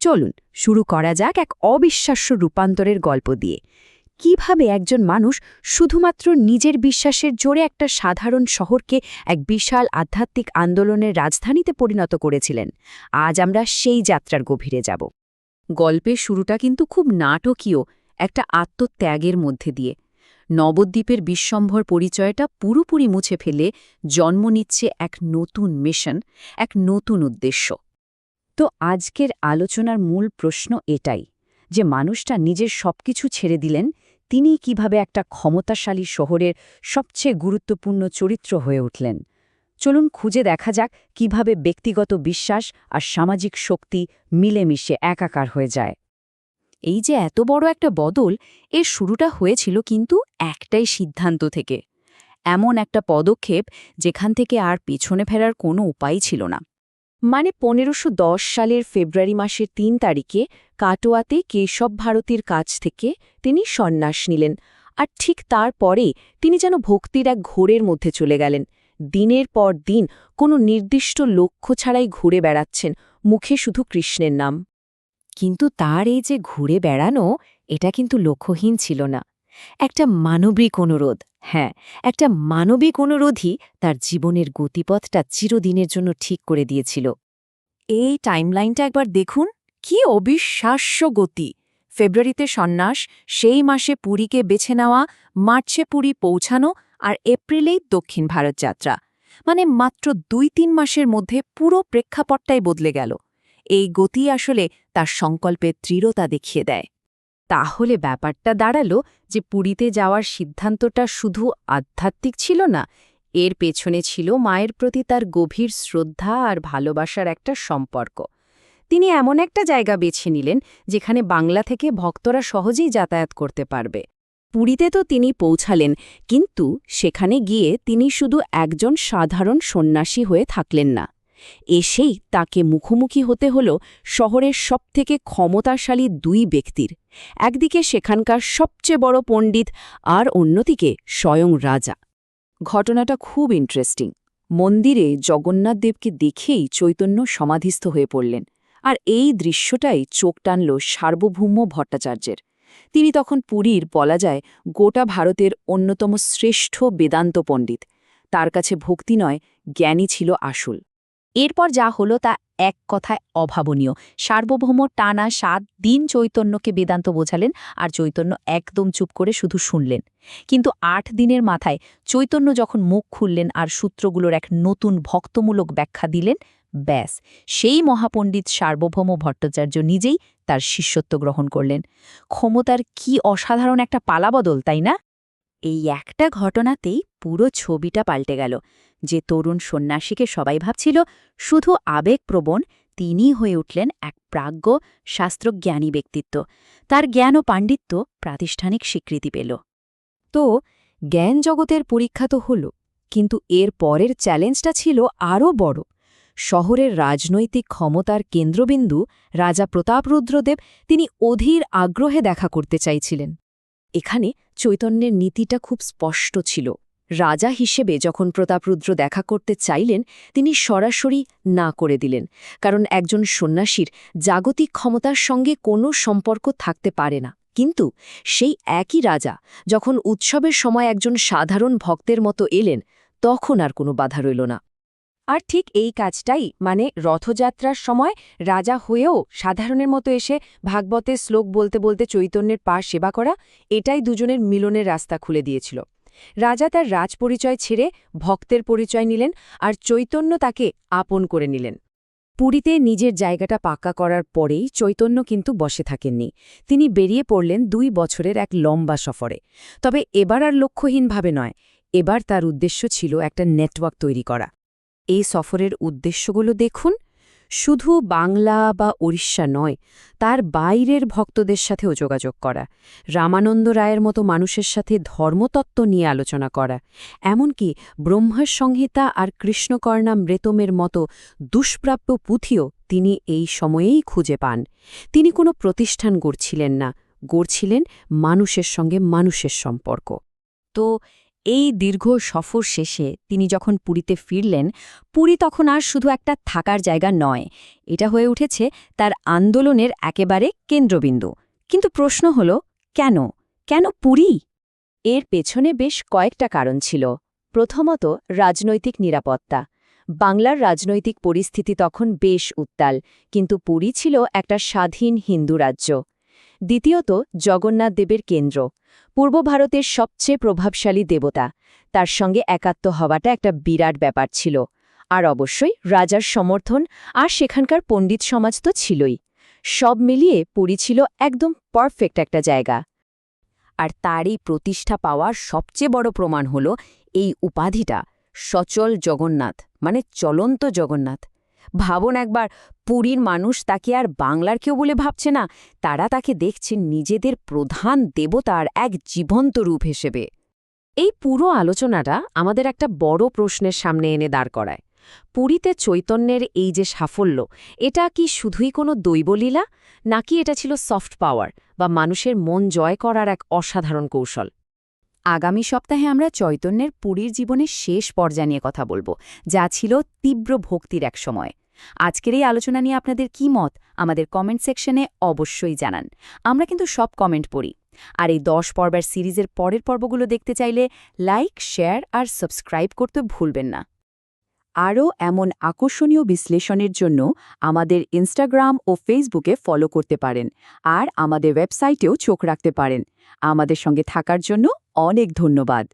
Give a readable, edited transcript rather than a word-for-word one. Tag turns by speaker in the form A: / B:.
A: চলুন শুরু করা যাক এক অবিশ্বাস্য রূপান্তরের গল্প দিয়ে। কিভাবে একজন মানুষ শুধুমাত্র নিজের বিশ্বাসের জোরে একটা সাধারণ শহরকে এক বিশাল আধ্যাত্মিক আন্দোলনের রাজধানীতে পরিণত করেছিলেন। আজ আমরা সেই যাত্রার গভীরে যাব। গল্পের শুরুটা কিন্তু খুব নাটকীয় একটা আত্মত্যাগের মধ্যে দিয়ে। নবদ্বীপের বিশ্বম্ভর পরিচয়টা পুরোপুরি মুছে ফেলে জন্ম নিচ্ছে এক নতুন মিশন, এক নতুন উদ্দেশ্য। তো আজকের আলোচনার মূল প্রশ্ন এটাই যে মানুষটা নিজের সবকিছু ছেড়ে দিলেন, তিনি কিভাবে একটা ক্ষমতাশালী শহরের সবচেয়ে গুরুত্বপূর্ণ চরিত্র হয়ে উঠলেন। চলুন খুঁজে দেখা যাক কিভাবে ব্যক্তিগত বিশ্বাস আর সামাজিক শক্তি মিলেমিশে একাকার হয়ে যায়। এই যে এত বড় একটা বদল, এর শুরুটা হয়েছিল কিন্তু একটাই সিদ্ধান্ত থেকে, এমন একটা পদক্ষেপ যেখান থেকে আর পেছনে ফেরার কোনো উপায় ছিল না। মানে ১৫১০ সালের ফেব্রুয়ারি মাসের ৩ তারিখে কাটোয়াতে কেশব ভারতীর কাছ থেকে তিনি সন্ন্যাস নিলেন। আর ঠিক তারপরেই তিনি যেন ভক্তির এক ঘোরের মধ্যে চলে গেলেন। দিনের পর দিন কোনো নির্দিষ্ট লক্ষ্য ছাড়াই ঘুরে বেড়াচ্ছেন, মুখে শুধু কৃষ্ণের নাম। কিন্তু তার এই যে ঘুরে বেড়ানো, এটা কিন্তু লক্ষ্যহীন ছিল না। একটা মানবিক অনুরোধ, হ্যাঁ, একটা মানবিক অনুরোধই তার জীবনের গতিপথটা চিরদিনের জন্য ঠিক করে দিয়েছিল। এই টাইমলাইনটা একবার দেখুন, কি অবিশ্বাস্য গতি! ফেব্রুয়ারিতে সন্ন্যাস, সেই মাসে পুরীকে বেছে নেওয়া, মার্চে পুরী পৌঁছানো, আর এপ্রিলেই দক্ষিণ ভারত যাত্রা। মানে মাত্র ২-৩ মাসের মধ্যে পুরো প্রেক্ষাপটটাই বদলে গেল। এই গতি আসলে তার সংকল্পের দৃঢ়তা দেখিয়ে দেয়। তাহলে ব্যাপারটা দাঁড়ালো যে পুরীতে যাওয়ার সিদ্ধান্তটা শুধু আধ্যাত্মিক ছিল না, এর পেছনে ছিল মায়ের প্রতি তার গভীর শ্রদ্ধা আর ভালোবাসার একটা সম্পর্ক। তিনি এমন একটা জায়গা বেছে নিলেন যেখানে বাংলা থেকে ভক্তরা সহজেই যাতায়াত করতে পারবে। পুরীতে তো তিনি পৌঁছালেন, কিন্তু সেখানে গিয়ে তিনি শুধু একজন সাধারণ সন্ন্যাসী হয়ে থাকলেন না। এসেই তাকে মুখোমুখি হতে হল শহরের সবথেকে ক্ষমতাশালী দুই ব্যক্তির, একদিকে সেখানকার সবচেয়ে বড় পণ্ডিত আর অন্যদিকে স্বয়ং রাজা। ঘটনাটা খুব ইন্টারেস্টিং। মন্দিরে জগন্নাথ দেবকে দেখেই চৈতন্য সমাধিস্থ হয়ে পড়লেন, আর এই দৃশ্যটাই চোখ টানল সার্বভৌম ভট্টাচার্যের। তিনি তখন পুরীর, বলা যায়, গোটা ভারতের অন্যতম শ্রেষ্ঠ বেদান্ত পণ্ডিত। তার কাছে ভক্তি নয়, জ্ঞানই ছিল আসল। এরপর যা হলো তা এক কথায় অভাবনীয়। সার্বভৌম টানা ৭ দিন চৈতন্যকে বেদান্ত বোঝালেন, আর চৈতন্য একদম চুপ করে শুধু শুনলেন। কিন্তু ৮ দিনের মাথায় চৈতন্য যখন মুখ খুললেন আর সূত্রগুলোর এক নতুন ভক্তমূলক ব্যাখ্যা দিলেন, ব্যাস, সেই মহাপণ্ডিত সার্বভৌম ভট্টাচার্য নিজেই তার শিষ্যত্ব গ্রহণ করলেন। ক্ষমতার কি অসাধারণ একটা পালাবদল, তাই না? এই একটা ঘটনাতেই পুরো ছবিটা পাল্টে গেল। যে তরুণ সন্ন্যাসীকে সবাই ভাবছিল শুধু আবেগপ্রবণ, তিনিই হয়ে উঠলেন এক প্রাজ্ঞ, শাস্ত্রজ্ঞানী ব্যক্তিত্ব। তার জ্ঞান ও পাণ্ডিত্য প্রাতিষ্ঠানিক স্বীকৃতি পেল। তো জ্ঞান জগতের পরীক্ষা তো হল, কিন্তু এর পরের চ্যালেঞ্জটা ছিল আরও বড়। শহরের রাজনৈতিক ক্ষমতার কেন্দ্রবিন্দু রাজা প্রতাপরুদ্রদেব, তিনি অধীর আগ্রহে দেখা করতে চাইছিলেন। এখানে চৈতন্যের নীতিটা খুব স্পষ্ট ছিল। রাজা হিসেবে যখন প্রতাপরুদ্র দেখা করতে চাইলেন, তিনি সরাসরি না করে দিলেন, কারণ একজন সন্ন্যাসীর জাগতিক ক্ষমতার সঙ্গে কোনো সম্পর্ক থাকতে পারে না। কিন্তু সেই একই রাজা যখন উৎসবের সময় একজন সাধারণ ভক্তের মতো এলেন, তখন আর কোনো বাধা রইল না। আর ঠিক এই কাজটাই, মানে রথযাত্রার সময় রাজা হয়েও সাধারণের মতো এসে ভাগবতের শ্লোক বলতে বলতে চৈতন্যের পা সেবা করা, এটাই দুজনের মিলনের রাস্তা খুলে দিয়েছিল। রাজা তার রাজপরিচয় ছেড়ে ভক্তের পরিচয় নিলেন, আর চৈতন্য তাকে আপন করে নিলেন। পুরীতে নিজের জায়গাটা পাকা করার পরেই চৈতন্য কিন্তু বসে থাকেননি। তিনি বেরিয়ে পড়লেন ২ বছরের এক লম্বা সফরে। তবে এবার আর লক্ষ্যহীনভাবে নয়, এবার তার উদ্দেশ্য ছিল একটা নেটওয়ার্ক তৈরি করা। এই সফরের উদ্দেশ্যগুলো দেখুন। শুধু বাংলা বা ওড়িশা নয়, তার বাইরের ভক্তদের সাথেও যোগাযোগ করা, রামানন্দ রায়ের মতো মানুষের সাথে ধর্মতত্ত্ব নিয়ে আলোচনা করা, এমনকি ব্রহ্মসংহিতা আর কৃষ্ণকর্ণামৃতমের মতো দুষ্প্রাপ্য পুঁথিও তিনি এই সময়েই খুঁজে পান। তিনি কোনো প্রতিষ্ঠান গড়ছিলেন না, গড়ছিলেন মানুষের সঙ্গে মানুষের সম্পর্ক। তো এই দীর্ঘ সফর শেষে তিনি যখন পুরীতে ফিরলেন, পুরী তখন আর শুধু একটা থাকার জায়গা নয়, এটা হয়ে উঠেছে তার আন্দোলনের একেবারে কেন্দ্রবিন্দু। কিন্তু প্রশ্ন হল, কেন কেন পুরী? এর পেছনে বেশ কয়েকটা কারণ ছিল। প্রথমত, রাজনৈতিক নিরাপত্তা। বাংলার রাজনৈতিক পরিস্থিতি তখন বেশ উত্তাল, কিন্তু পুরী ছিল একটা স্বাধীন হিন্দু রাজ্য। দ্বিতীয়ত, জগন্নাথ দেবের কেন্দ্র, পূর্ব ভারতের সবচেয়ে প্রভাবশালী দেবতা, তার সঙ্গে একাত্ম হওয়াটা একটা বিরাট ব্যাপার ছিল। আর অবশ্যই রাজার সমর্থন, আর সেখানকার পণ্ডিত সমাজ তো ছিলই। সব মিলিয়ে পুরী ছিল একদম পারফেক্ট একটা জায়গা। আর তারই প্রতিষ্ঠা পাওয়ার সবচেয়ে বড় প্রমাণ হল এই উপাধিটা, সচল জগন্নাথ, মানে চলন্ত জগন্নাথ। ভাবুন একবার, পুরীর মানুষ তাকে আর বাংলার কেউ বলে ভাবছে না, তারা তাকে দেখছেন নিজেদের প্রধান দেবতার এক জীবন্ত রূপ হিসেবে। এই পুরো আলোচনাটা আমাদের একটা বড় প্রশ্নের সামনে এনে দাঁড় করায়। পুরীতে চৈতন্যের এই যে সাফল্য, এটা কি শুধুই কোনো দৈবলীলা, নাকি এটা ছিল সফট পাওয়ার বা মানুষের মন জয় করার এক অসাধারণ কৌশল? আগামী সপ্তাহে আমরা চৈতন্যের পুরীর জীবনের শেষ পর্যায় নিয়ে কথা বলবো, যা ছিল তীব্র ভক্তির এক সময়। আজকের এই আলোচনা নিয়ে আপনাদের কি মত আমাদের কমেন্ট সেকশনে অবশ্যই জানান। আমরা কিন্তু সব কমেন্ট পড়ি। আর এই 10 পর্বের সিরিজের পরের পর্বগুলো দেখতে চাইলে লাইক, শেয়ার আর সাবস্ক্রাইব করতে ভুলবেন না। আরও এমন আকর্ষণীয় বিশ্লেষণের জন্য আমাদের ইনস্টাগ্রাম ও ফেসবুকে ফলো করতে পারেন, আর আমাদের ওয়েবসাইটেও চোখ রাখতে পারেন। আমাদের সঙ্গে থাকার জন্য অনেক ধন্যবাদ।